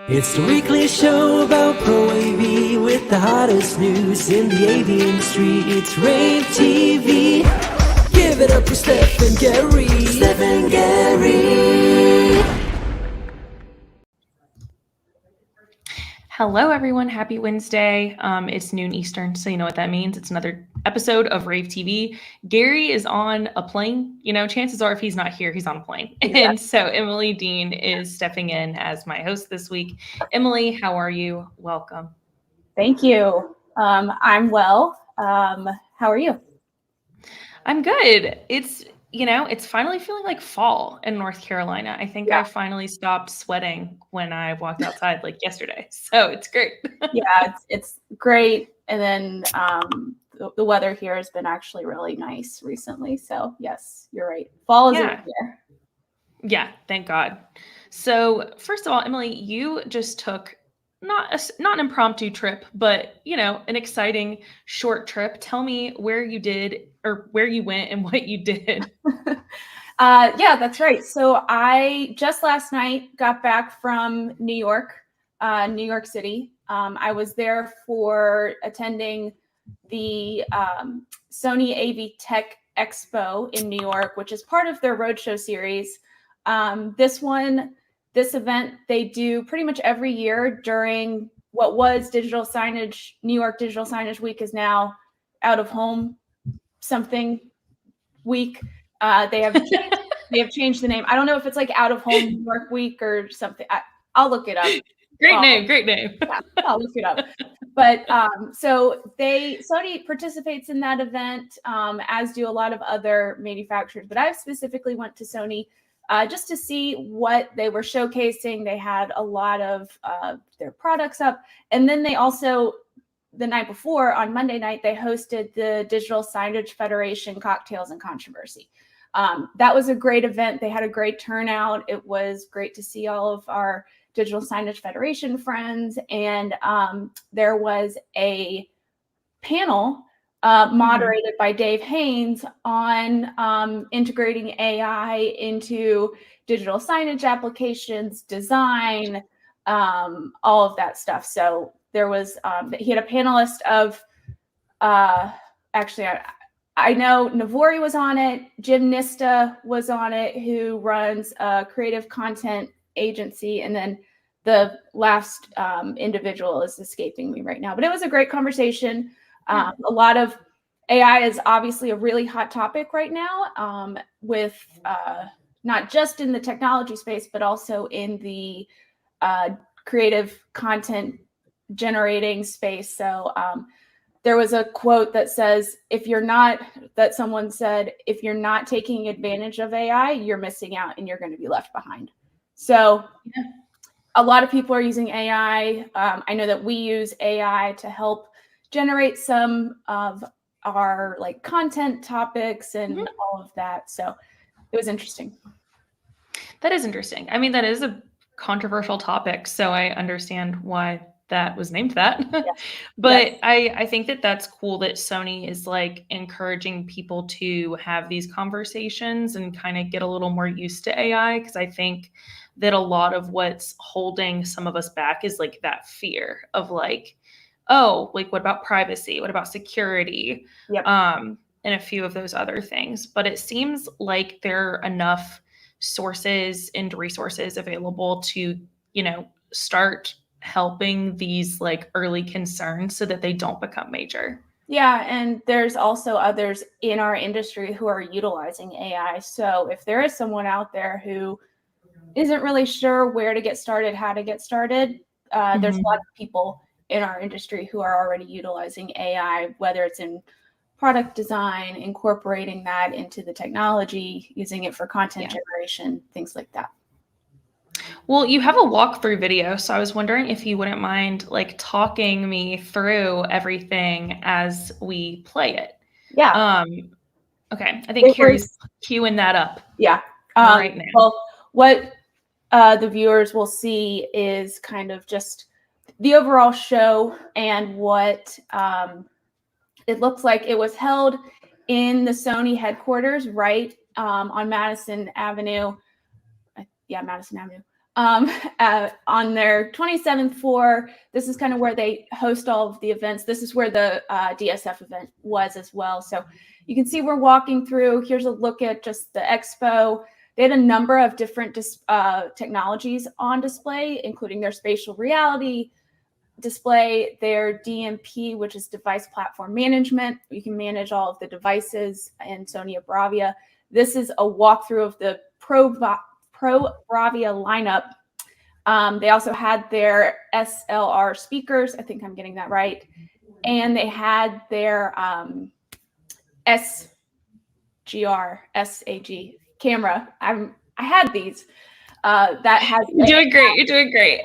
It's the weekly show about Pro AV with the hottest news in the AV industry. It's rAVe TV. Give it up for Steph and Gary. Steph and Gary. Hello, everyone. Happy Wednesday. It's noon Eastern, so you know what that means. It's another episode of rAVe TV. Gary is on a plane. You know, chances are if he's not here, he's on a plane. Exactly. And so Emily Dean is stepping in as my host this week. Emily, how are you? Welcome. Thank you. I'm well. How are you? I'm good. It's finally feeling like fall in North Carolina. I think I finally stopped sweating when I walked outside like yesterday. So it's great. Yeah, it's great. And then the weather here has been actually really nice recently. So yes, you're right. Fall is over here. Yeah, thank God. So first of all, Emily, you just took not an impromptu trip, but an exciting short trip. Tell me where you went and what you did. Yeah, that's right. So I just last night got back from New York City. I was there for attending the Sony AV Tech Expo in New York, which is part of their roadshow series. This event they do pretty much every year during what was Digital Signage. New York Digital Signage Week is now Out of Home something week. They have changed the name. I don't know if it's like Out of Home New York Week or something. I'll look it up. Great name. Yeah, I'll look it up. But so Sony participates in that event, as do a lot of other manufacturers. But I specifically went to Sony just to see what they were showcasing. They had a lot of their products up. And then they also, the night before, on Monday night, they hosted the Digital Signage Federation Cocktails and Controversy. That was a great event. They had a great turnout. It was great to see all of our Digital Signage Federation friends. And there was a panel moderated by Dave Haynes on integrating AI into digital signage applications, design, all of that stuff. So there was, he had a panelist of, actually, I know Navori was on it, Jim Nista was on it, who runs a creative content agency, and then the last individual is escaping me right now. But it was a great conversation. A lot of AI is obviously a really hot topic right now, with not just in the technology space, but also in the creative content generating space. So there was a quote that says, if you're not taking advantage of AI, you're missing out and you're going to be left behind. So a lot of people are using AI. I know that we use AI to help generate some of our content topics and all of that. So it was interesting. That is interesting. I mean, that is a controversial topic, so I understand why that was named that. Yeah. But yes. I think that that's cool that Sony is encouraging people to have these conversations and kind of get a little more used to AI, because I think that a lot of what's holding some of us back is that fear of what about privacy? What about security? Yep. And a few of those other things. But it seems like there are enough sources and resources available to, start helping these early concerns so that they don't become major. Yeah, and there's also others in our industry who are utilizing AI. So if there is someone out there who isn't really sure where to get started, how to get started, there's a lot of people in our industry who are already utilizing AI, whether it's in product design, incorporating that into the technology, using it for content generation, things like that. Well, you have a walkthrough video, so I was wondering if you wouldn't mind talking me through everything as we play it. Yeah. Okay. I think Carrie's queuing that up. Yeah. Right now. Well, what the viewers will see is kind of just the overall show and what it looks like. It was held in the Sony headquarters, right on Madison Avenue. Madison Avenue. on their 27th floor. This is kind of where they host all of the events. This is where the DSF event was as well. So you can see we're walking through. Here's a look at just the expo. They had a number of different technologies on display, including their spatial reality display, their DMP, which is device platform management. You can manage all of the devices in Sony Bravia. This is a walkthrough of the Pro Bravia lineup. They also had their SLR speakers. I think I'm getting that right. And they had their SAG camera. I had these. That has You're doing great. You're doing great.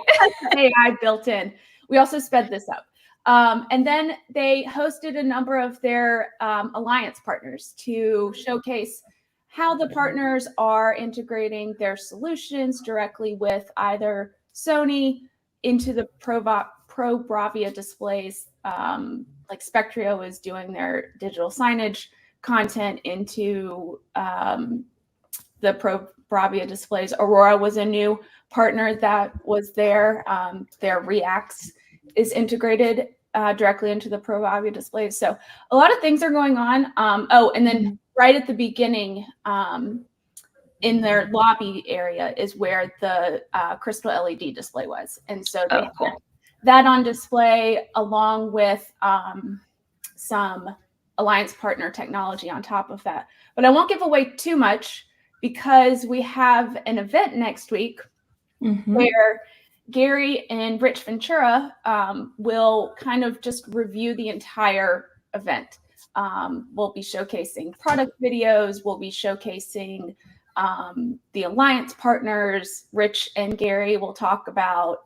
AI built in. We also sped this up. And then they hosted a number of their alliance partners to showcase how the partners are integrating their solutions directly with either Sony into the Pro Bravia displays. Like Spectrio is doing their digital signage content into the Pro Bravia displays. Aurora was a new partner that was there. Their Reacts is integrated directly into the Pro Bravia displays. So a lot of things are going on. And then right at the beginning, in their lobby area is where the crystal LED display was. And so they had that on display along with some alliance partner technology on top of that. But I won't give away too much because we have an event next week where Gary and Rich Ventura will kind of just review the entire event. We'll be showcasing product videos. We'll be showcasing the alliance partners. Rich and Gary will talk about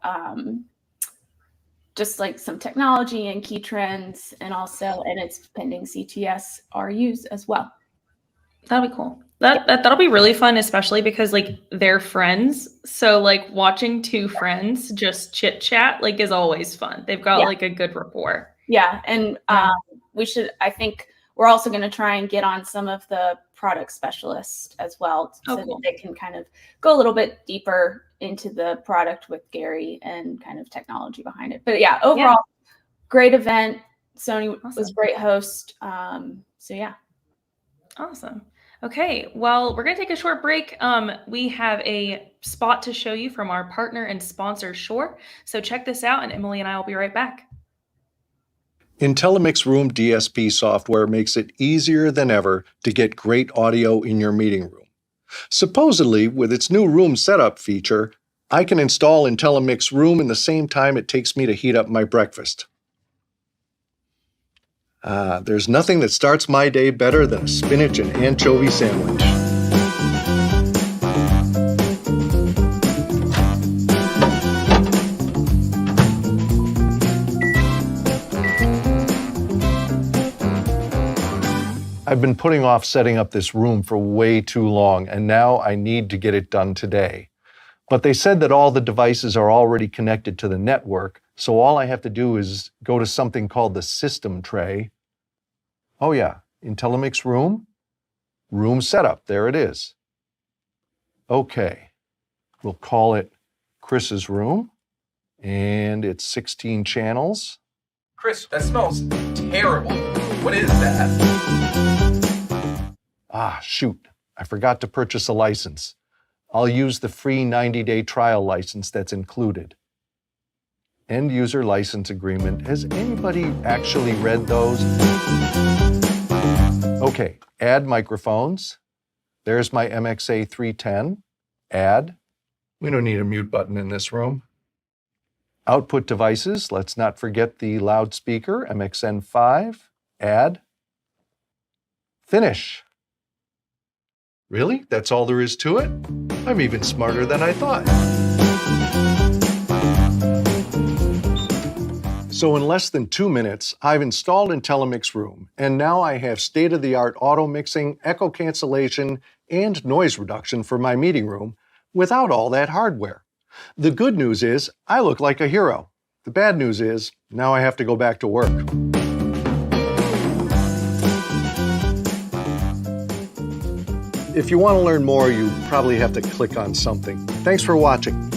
just like some technology and key trends, and it's pending CTS RUs as well. That'll be cool. That'll be really fun, especially because like they're friends. So like watching two friends just chit chat like is always fun. They've got like a good rapport. Yeah. And I think we're also going to try and get on some of the product specialists as well so that they can kind of go a little bit deeper into the product with Gary and kind of technology behind it. But yeah, overall, great event. Sony was a great host. Awesome. Okay, well, we're going to take a short break. We have a spot to show you from our partner and sponsor, Shure. So check this out, and Emily and I will be right back. IntelliMix Room DSP software makes it easier than ever to get great audio in your meeting room. Supposedly, with its new room setup feature, I can install IntelliMix Room in the same time it takes me to heat up my breakfast. There's nothing that starts my day better than a spinach and anchovy sandwich. I've been putting off setting up this room for way too long, and now I need to get it done today. But they said that all the devices are already connected to the network, so all I have to do is go to something called the system tray. Oh yeah, IntelliMix Room, room setup, there it is. Okay, we'll call it Chris's room, and it's 16 channels. Chris, that smells terrible. What is that? Ah, shoot, I forgot to purchase a license. I'll use the free 90-day trial license that's included. End user license agreement. Has anybody actually read those? Okay, add microphones. There's my MXA 310. Add. We don't need a mute button in this room. Output devices. Let's not forget the loudspeaker, MXN5. Add. Finish. Really? That's all there is to it? I'm even smarter than I thought. So in less than 2 minutes, I've installed IntelliMix Room, and now I have state-of-the-art auto mixing, echo cancellation, and noise reduction for my meeting room without all that hardware. The good news is I look like a hero. The bad news is now I have to go back to work. If you want to learn more, you probably have to click on something. Thanks for watching.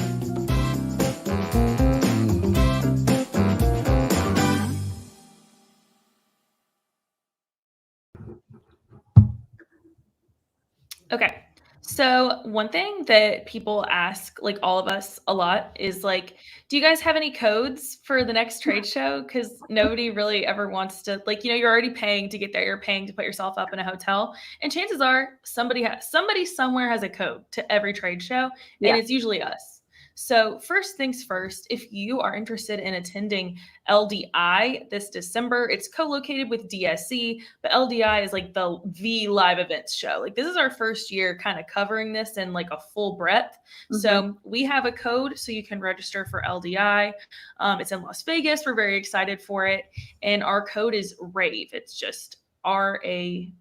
So one thing that people ask, like all of us a lot, is like, do you guys have any codes for the next trade show? Because nobody really ever wants to, like, you're already paying to get there. You're paying to put yourself up in a hotel, and chances are somebody somewhere has a code to every trade show, and it's usually us. So first things first, if you are interested in attending LDI this December, it's co-located with DSC, but LDI is like the live events show. Like this is our first year kind of covering this in like a full breadth. So we have a code so you can register for LDI. It's in Las Vegas. We're very excited for it. And our code is rAVe. It's just RAVE.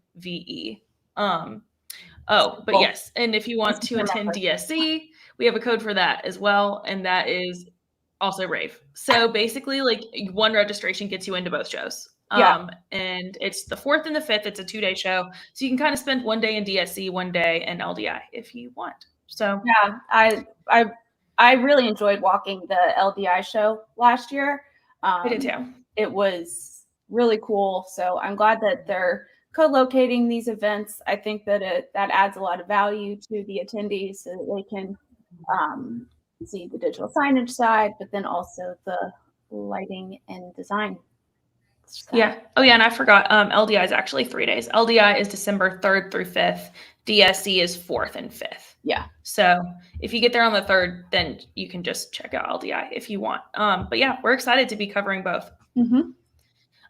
But yes. And if you want to attend DSC, we have a code for that as well. And that is also rAVe. So basically like one registration gets you into both shows. And it's the 4th and the 5th. It's a 2-day show. So you can kind of spend one day in DSC, one day in LDI if you want. So yeah, I really enjoyed walking the LDI show last year. I did too. It was really cool. So I'm glad that they're co-locating these events. I think that that adds a lot of value to the attendees so that they can see the digital signage side, but then also the lighting and design side. Yeah. Oh yeah, and I forgot. LDI is actually 3 days. LDI is December 3rd through 5th. DSC is 4th and 5th. Yeah. So if you get there on the 3rd, then you can just check out LDI if you want. But yeah, we're excited to be covering both.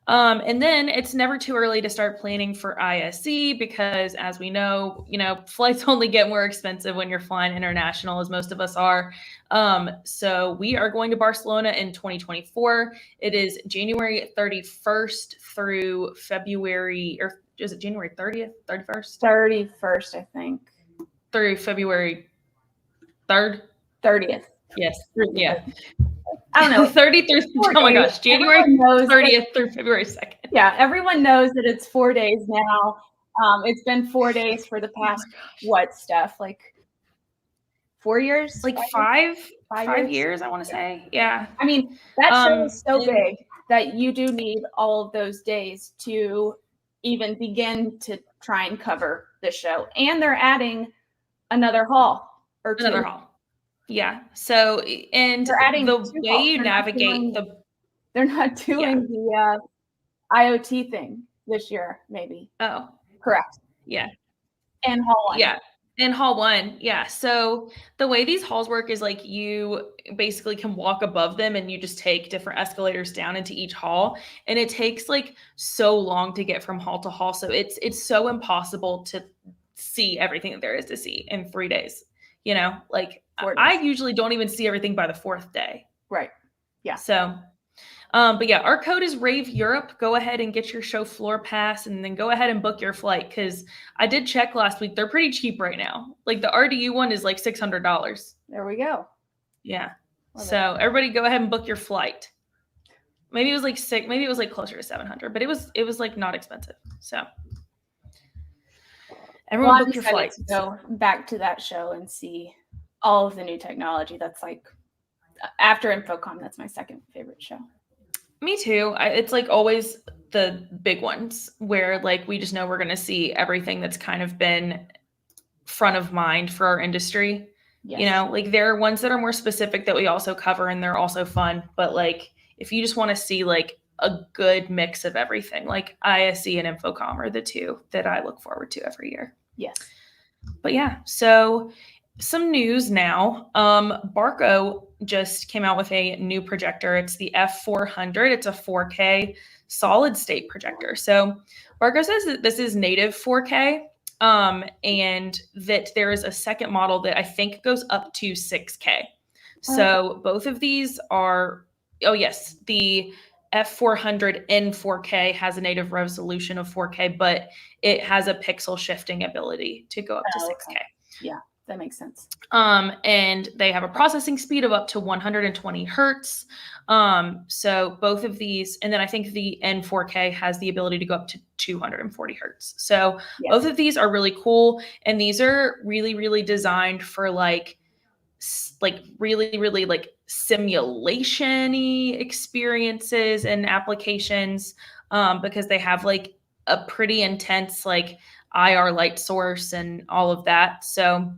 And then it's never too early to start planning for ISE because as we know, flights only get more expensive when you're flying international, as most of us are. So we are going to Barcelona in 2024. It is January 31st through February, or is it January 30th, 31st? 31st, I think. Through February 3rd? 30th. Yes. Yeah. I don't know. 30 through, oh my gosh, January 30th through February 2nd. Yeah, everyone knows that it's 4 days now. It's been 4 days for the past, like 4 years? Like five years, I want to say. Yeah. I mean, that show is so big that you do need all of those days to even begin to try and cover the show. And they're adding another hall or two. Another hall. Yeah. So, and they're adding the way you navigate they're not doing the IoT thing this year, maybe. Oh, correct. Yeah. And hall 1. Yeah. In hall 1. Yeah. So the way these halls work is like you basically can walk above them and you just take different escalators down into each hall. And it takes like so long to get from hall to hall. So it's so impossible to see everything that there is to see in 3 days. Like I usually don't even see everything by the 4th day. Right. Yeah. So, but yeah, our code is rAVe Europe. Go ahead and get your show floor pass and then go ahead and book your flight. Cause I did check last week. They're pretty cheap right now. Like the RDU one is like $600. There we go. Yeah. So everybody go ahead and book your flight. Maybe it was like maybe it was like closer to 700, but it was like not expensive. So everyone book your flight. To go back to that show and see all of the new technology. That's like after InfoComm, that's my second favorite show. Me too. It's like always the big ones where like we just know we're going to see everything that's kind of been front of mind for our industry. Yes. Like there are ones that are more specific that we also cover and they're also fun. But like if you just want to see like a good mix of everything, like ISE and InfoComm are the two that I look forward to every year. Yes. But yeah, so some news now. Barco just came out with a new projector. It's the F400. It's a 4K solid state projector. So Barco says that this is native 4K and that there is a second model that I think goes up to 6K. So both of these are, the F400 in 4K has a native resolution of 4K, but it has a pixel shifting ability to go up to 6K. Okay. Yeah, that makes sense. And they have a processing speed of up to 120 hertz. So both of these, and then I think the N4K has the ability to go up to 240 hertz. So both of these are really cool. And these are really, really designed for like really like simulation-y experiences and applications, because they have like a pretty intense like IR light source and all of that. So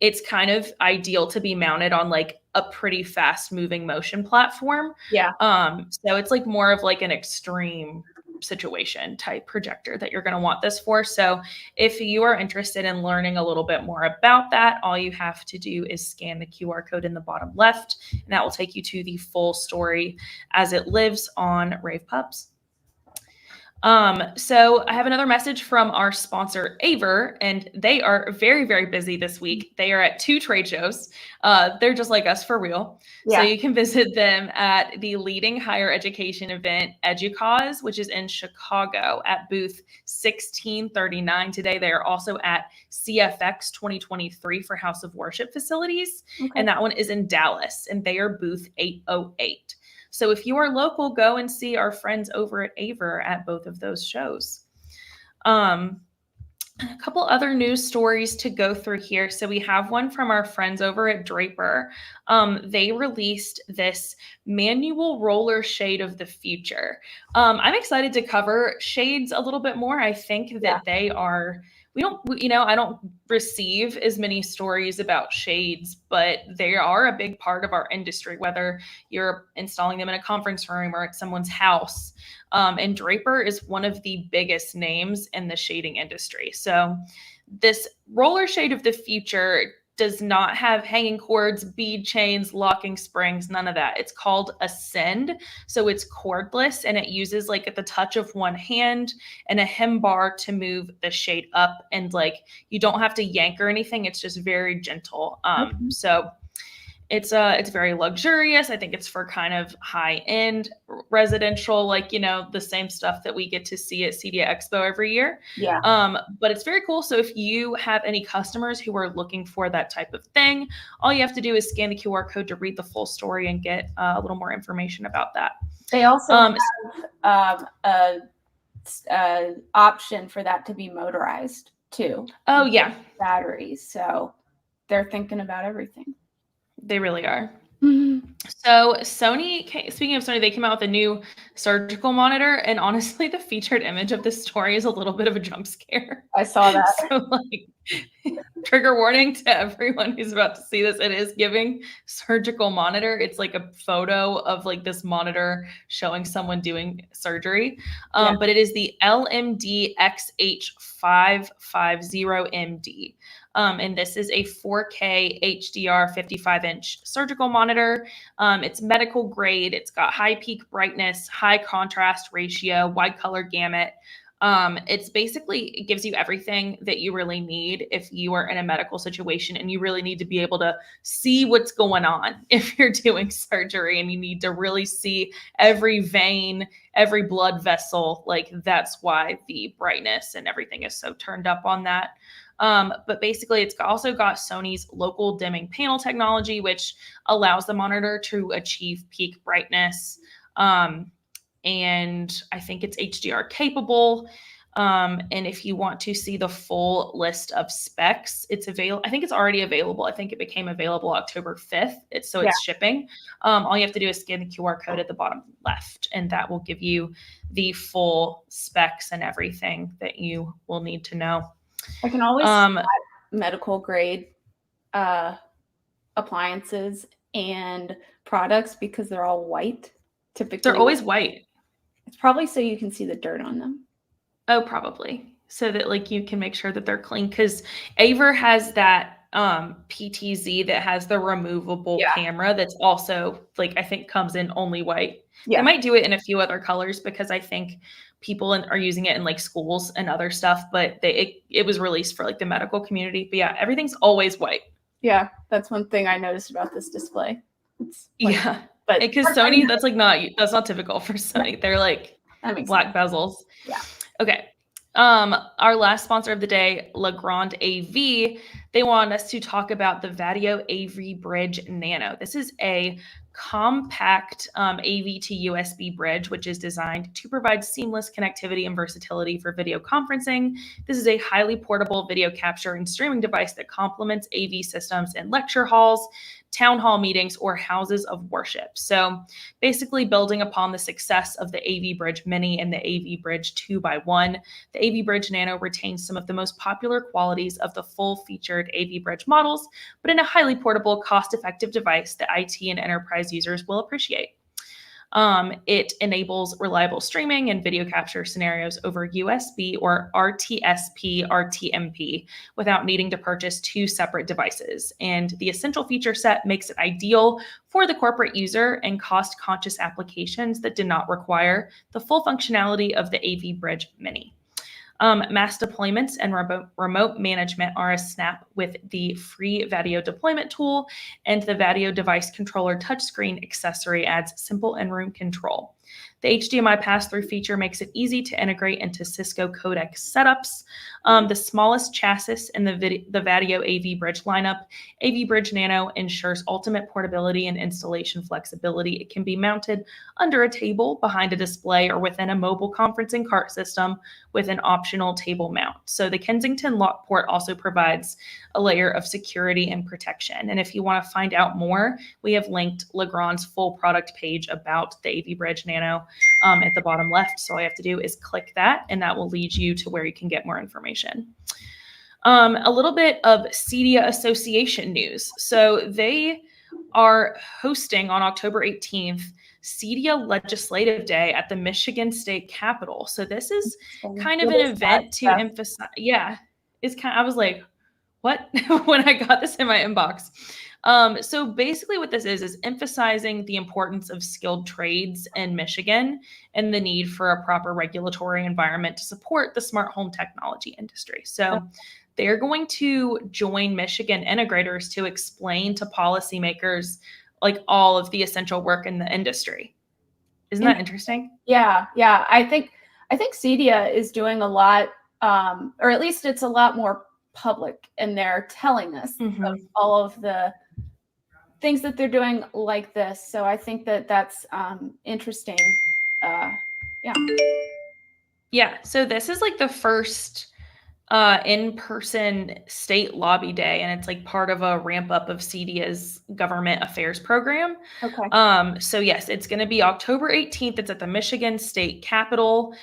it's kind of ideal to be mounted on like a pretty fast moving motion platform. Yeah. So it's like more of like an extreme situation type projector that you're going to want this for. So if you are interested in learning a little bit more about that, all you have to do is scan the QR code in the bottom left, and that will take you to the full story as it lives on rAVe Pubs. So I have another message from our sponsor, rAVe, and they are very, very busy this week. They are at 2 trade shows. They're just like us for real. Yeah. So you can visit them at the leading higher education event, EDUCAUSE, which is in Chicago at booth 1639 today. They are also at CFX 2023 for House of Worship facilities. Okay. And that one is in Dallas, and they are booth 808. So if you are local, go and see our friends over at rAVe at both of those shows. A couple other news stories to go through here. So we have one from our friends over at Draper. They released this manual roller shade of the future. I'm excited to cover shades a little bit more. I think that they are, I don't receive as many stories about shades, but they are a big part of our industry, whether you're installing them in a conference room or at someone's house. And Draper is one of the biggest names in the shading industry. So this roller shade of the future does not have hanging cords, bead chains, locking springs, none of that. It's called Ascend. So it's cordless, and it uses like at the touch of one hand and a hem bar to move the shade up. And like, you don't have to yank or anything. It's just very gentle. So it's very luxurious. I think it's for kind of high end residential, like, the same stuff that we get to see at CEDIA Expo every year. Yeah. But it's very cool. So if you have any customers who are looking for that type of thing, all you have to do is scan the QR code to read the full story and get a little more information about that. They also have a option for that to be motorized too. Oh yeah. Batteries. So they're thinking about everything. They really are. Mm-hmm. So Sony, speaking of Sony, they came out with a new surgical monitor, and honestly, the featured image of this story is a little bit of a jump scare. I saw that. So like, trigger warning to everyone who's about to see this. It is giving surgical monitor. It's like a photo of like this monitor showing someone doing surgery. But it is the LMD XH550MD. And this is a 4K HDR 55-inch surgical monitor. It's medical grade. It's got high peak brightness, high contrast ratio, wide color gamut. It gives you everything that you really need if you are in a medical situation and you really need to be able to see what's going on if you're doing surgery, and you need to really see every vein, every blood vessel. Like, that's why the brightness and everything is so turned up on that. But basically, it's also got Sony's local dimming panel technology, which allows the monitor to achieve peak brightness. And I think it's HDR capable. And if you want to see the full list of specs, it's available. I think it's already available. I think it became available October 5th. It's shipping. All you have to do is scan the QR code at the bottom left, and that will give you the full specs and everything that you will need to know. I can always medical grade appliances and products because they're all white. Typically, they're always white. It's probably so you can see the dirt on them. Oh, probably. So that like you can make sure that they're clean, because rAVe has that PTZ that has the removable camera that's also like, I think comes in only white. They might do it in a few other colors because I think people are using it in like schools and other stuff, but it was released for like the medical community. But yeah, everything's always white. Yeah, that's one thing I noticed about this display. It's like, but because Sony, that's not typical for Sony. They're like black bezels. Yeah. Okay. Our last sponsor of the day, Legrand AV, they want us to talk about the Vadio AV Bridge Nano. This is a compact AV to USB bridge, which is designed to provide seamless connectivity and versatility for video conferencing. This is a highly portable video capture and streaming device that complements AV systems in lecture halls, town hall meetings, or houses of worship. So basically building upon the success of the AV Bridge Mini and the AV Bridge 2x1, the AV Bridge Nano retains some of the most popular qualities of the full-featured AV Bridge models, but in a highly portable, cost-effective device that IT and enterprise users will appreciate. It enables reliable streaming and video capture scenarios over USB or RTSP, RTMP without needing to purchase two separate devices. And the essential feature set makes it ideal for the corporate user and cost-conscious applications that do not require the full functionality of the AV Bridge Mini. Mass deployments and remote management are a snap with the free Vadio deployment tool, and the Vadio device controller touchscreen accessory adds simple in-room control. The HDMI pass-through feature makes it easy to integrate into Cisco codec setups. The smallest chassis in the Vadio AV Bridge lineup, AV Bridge Nano ensures ultimate portability and installation flexibility. It can be mounted under a table, behind a display, or within a mobile conferencing cart system with an optional table mount. So the Kensington lock port also provides a layer of security and protection. And if you want to find out more, we have linked Legrand's full product page about the AV Bridge Nano at the bottom left. So all you have to do is click that, and that will lead you to where you can get more information. A little bit of CEDIA Association news. So they are hosting on October 18th CEDIA Legislative Day at the Michigan State Capitol. So this is kind of an event to emphasize. Yeah, it's kind of, I was like, what? when I got this in my inbox. So basically what this is emphasizing the importance of skilled trades in Michigan and the need for a proper regulatory environment to support the smart home technology industry. So they're going to join Michigan integrators to explain to policymakers like all of the essential work in the industry. Isn't that interesting? Yeah. I think CEDIA is doing a lot, or at least it's a lot more public, and they're telling us of all of the things that they're doing like this. So I think that that's interesting. Yeah. So this is like the first in-person state lobby day, and it's like part of a ramp up of CEDIA's government affairs program. Okay. So yes, it's going to be October 18th. It's at the Michigan State Capitol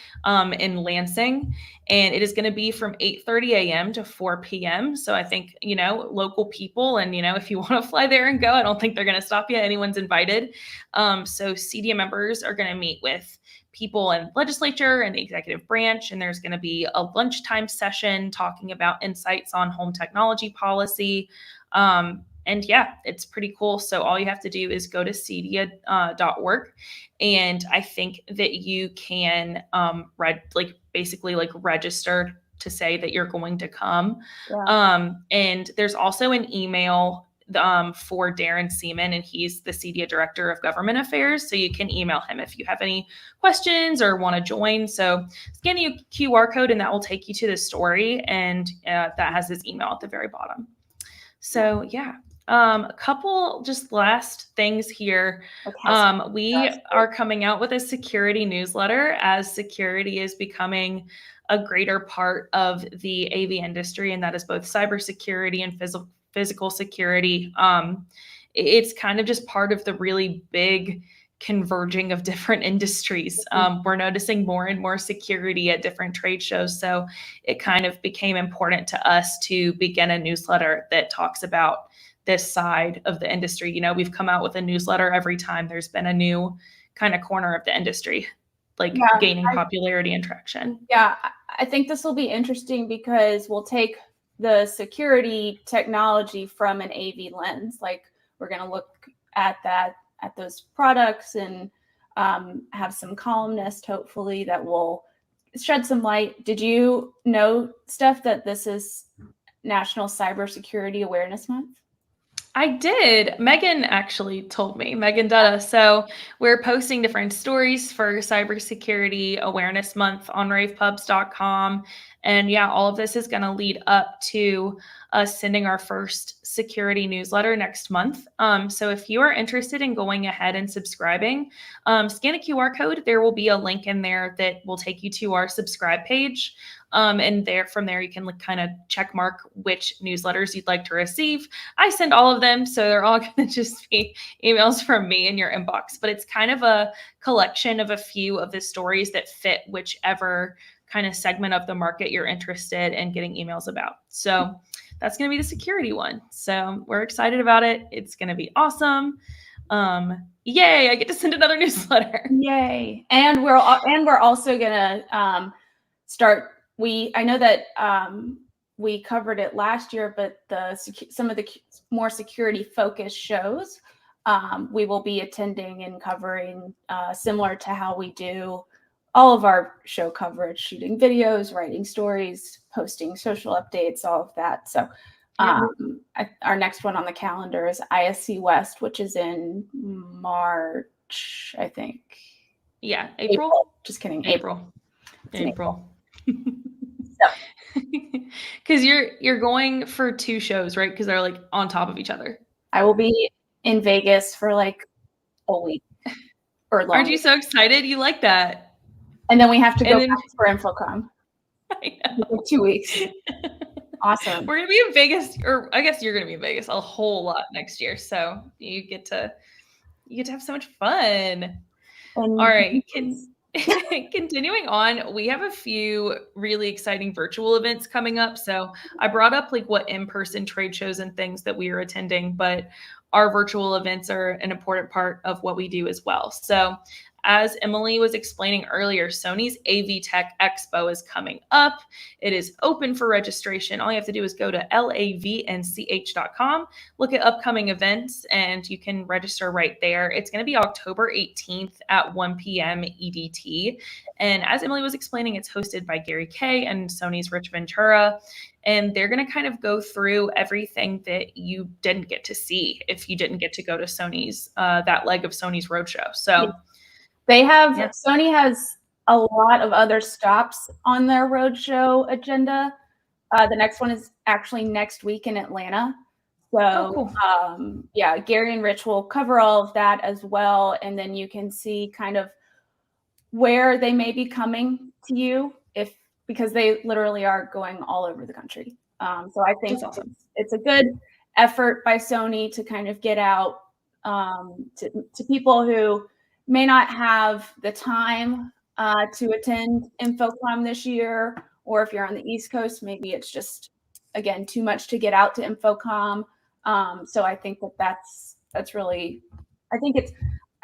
in Lansing, and it is going to be from 8:30 a.m. to 4 p.m. So I think, local people, and, if you want to fly there and go, I don't think they're going to stop you. Anyone's invited. So CEDIA members are going to meet with people in legislature and the executive branch, and there's going to be a lunchtime session talking about insights on home technology policy. And yeah, it's pretty cool. So all you have to do is go to cedia.org, and I think that you can register to say that you're going to come. Yeah. And there's also an email for Darren Seaman, and he's the CEDIA Director of Government Affairs. So you can email him if you have any questions or want to join. So scan the QR code, and that will take you to the story, and that has his email at the very bottom. So yeah, a couple just last things here. Okay, we are coming out with a security newsletter as security is becoming a greater part of the AV industry, and that is both cybersecurity and physical security. It's kind of just part of the really big converging of different industries. We're noticing more and more security at different trade shows. So it kind of became important to us to begin a newsletter that talks about this side of the industry. We've come out with a newsletter every time there's been a new kind of corner of the industry, gaining popularity and traction. Yeah, I think this will be interesting because we'll take the security technology from an AV lens. Like, we're going to look at those products and have some columnists, hopefully, that will shed some light. Did you know, Steph, that this is National Cybersecurity Awareness Month? I did. Megan actually told me, Megan Dutta. So we're posting different stories for Cybersecurity Awareness Month on ravepubs.com. And yeah, all of this is going to lead up to us sending our first security newsletter next month. So if you are interested in going ahead and subscribing, scan a QR code. There will be a link in there that will take you to our subscribe page. And from there, you can kind of check mark which newsletters you'd like to receive. I send all of them, so they're all going to just be emails from me in your inbox. But it's kind of a collection of a few of the stories that fit whichever kind of segment of the market you're interested in getting emails about. So that's going to be the security one. So we're excited about it. It's going to be awesome. Yay, I get to send another newsletter. Yay. And we're also going to start. I know that we covered it last year, but some of the more security focused shows we will be attending and covering, similar to how we do all of our show coverage, shooting videos, writing stories, posting social updates, all of that. So our next one on the calendar is ISC West, which is in March, I think. Yeah, April. Just kidding. April. Because you're going for 2 shows, right? Because they're like on top of each other. I will be in Vegas for like a week or longer. Aren't you so excited? You like that? And then we have to go back for InfoComm. I know. For 2 weeks. Awesome. We're gonna be in Vegas, or I guess you're gonna be in Vegas a whole lot next year. So you get to have so much fun. All right. Continuing on, we have a few really exciting virtual events coming up. So I brought up like what in-person trade shows and things that we are attending, but our virtual events are an important part of what we do as well. So as Emily was explaining earlier, Sony's AV Tech Expo is coming up. It is open for registration. All you have to do is go to lavnch.com, look at upcoming events, and you can register right there. It's going to be October 18th at 1 p.m. EDT. And as Emily was explaining, it's hosted by Gary Kay and Sony's Rich Ventura. And they're going to kind of go through everything that you didn't get to see if you didn't get to go to Sony's, that leg of Sony's roadshow. So Sony has a lot of other stops on their roadshow agenda. The next one is actually next week in Atlanta. So cool. Gary and Rich will cover all of that as well. And then you can see kind of where they may be coming to you because they literally are going all over the country. So I think it's a good effort by Sony to kind of get out to people who may not have the time to attend InfoComm this year, or if you're on the East Coast, maybe it's just, again, too much to get out to InfoComm. So I think that's really, I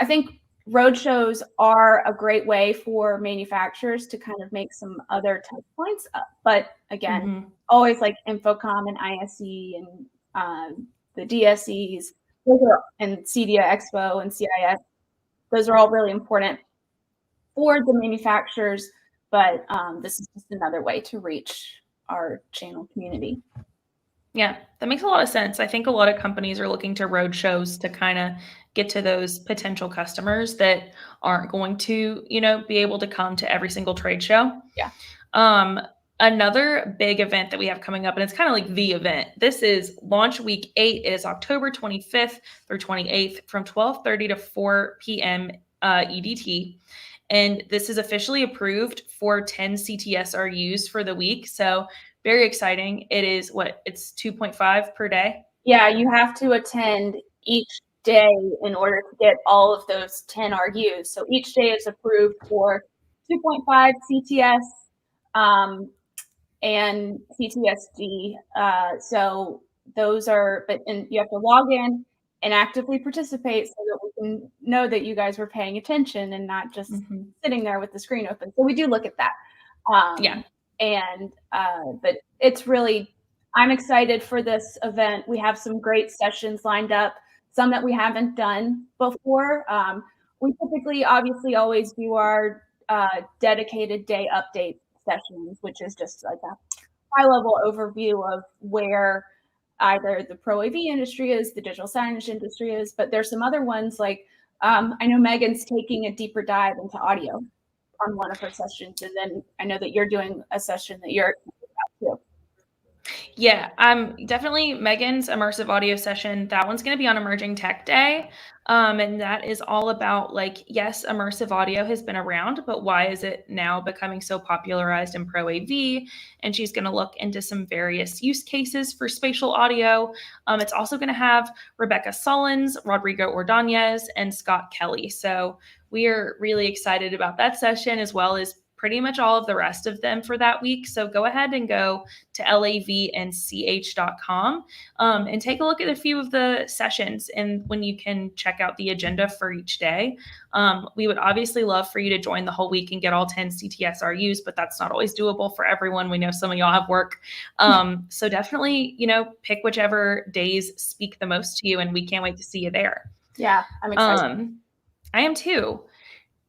think roadshows are a great way for manufacturers to kind of make some other touch points up. But again, always like InfoComm and ISE and the DSEs, and CEDIA Expo and CIS. Those are all really important for the manufacturers, but this is just another way to reach our channel community. Yeah, that makes a lot of sense. I think a lot of companies are looking to road shows to kind of get to those potential customers that aren't going to, be able to come to every single trade show. Yeah. Another big event that we have coming up, and it's kind of like the event. This is Launch Week 8. It is October 25th through 28th from 12:30 to 4 p.m. EDT. And this is officially approved for 10 CTSRUs for the week. So very exciting. It is it's 2.5 per day. Yeah, you have to attend each day in order to get all of those 10 RUs. So each day is approved for 2.5 CTS and CTSD. So those are, and you have to log in and actively participate so that we can know that you guys were paying attention and not just sitting there with the screen open. So we do look at that. But it's really, I'm excited for this event. We have some great sessions lined up, some that we haven't done before. We typically, obviously, always do our dedicated day update sessions, which is just like a high-level overview of where either the pro AV industry is, the digital signage industry is, but there's some other ones like, I know Megan's taking a deeper dive into audio on one of her sessions, and then I know that you're doing a session that you're about too. Yeah, definitely Megan's immersive audio session. That one's going to be on Emerging Tech Day. And that is all about like, yes, immersive audio has been around, but why is it now becoming so popularized in Pro AV? And she's going to look into some various use cases for spatial audio. It's also going to have Rebecca Sullins, Rodrigo Ordonez, and Scott Kelly. So we are really excited about that session, as well as pretty much all of the rest of them for that week. So go ahead and go to lavnch.com and take a look at a few of the sessions, and when you can check out the agenda for each day. We would obviously love for you to join the whole week and get all 10 CTSRUs, but that's not always doable for everyone. We know some of y'all have work. So definitely, pick whichever days speak the most to you, and we can't wait to see you there. Yeah, I'm excited. I am too.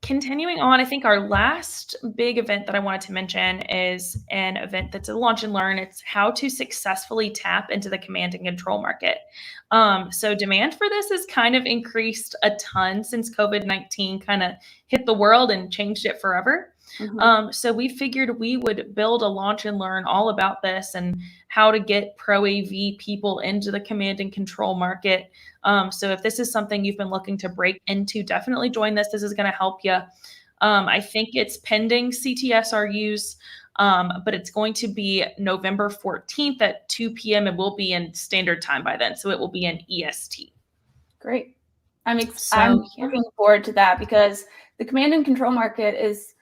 Continuing on, I think our last big event that I wanted to mention is an event that's a launch and learn. It's how to successfully tap into the command and control market. So demand for this has kind of increased a ton since COVID-19 kind of hit the world and changed it forever. Mhm. So we figured we would build a launch and learn all about this and how to get Pro AV people into the command and control market. So if this is something you've been looking to break into, definitely join this. This is going to help you. I think it's pending CTSRUs, but it's going to be November 14th at 2 p.m. It will be in standard time by then. So it will be in EST. Great. I'm looking forward to that, because the command and control market is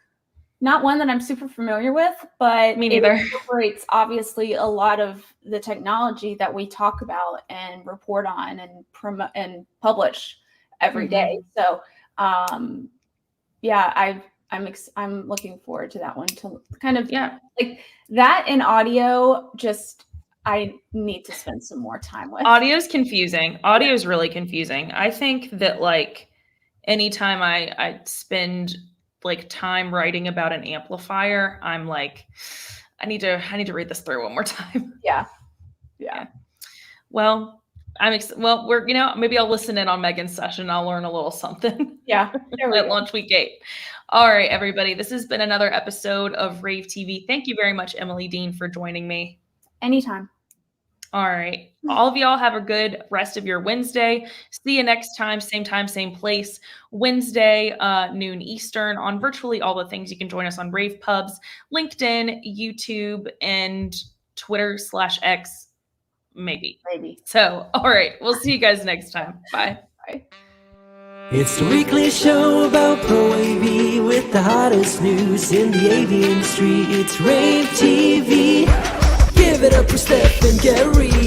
not one that I'm super familiar with, but Me neither. It incorporates obviously a lot of the technology that we talk about and report on and promote and publish every day. So, yeah, I'm looking forward to that one, to kind of like that in audio. Just I need to spend some more time with. Audio's confusing. Audio is really confusing. I think that like anytime I spend like time writing about an amplifier, I'm like, I need to read this through one more time. Yeah. Well, we're maybe I'll listen in on Megan's session. I'll learn a little something. Yeah. At launch week 8. All right, everybody. This has been another episode of rAVe TV. Thank you very much, Emily Dean, for joining me. Anytime. All right. All of y'all have a good rest of your Wednesday. See you next time, same place. Wednesday, noon Eastern, on virtually all the things. You can join us on rAVe Pubs, LinkedIn, YouTube, and Twitter/X, maybe. So, all right. We'll see you guys next time. Bye. Bye. It's the weekly show about Pro AV with the hottest news in the AV industry. It's rAVe TV. Give it up for Steph and Gary.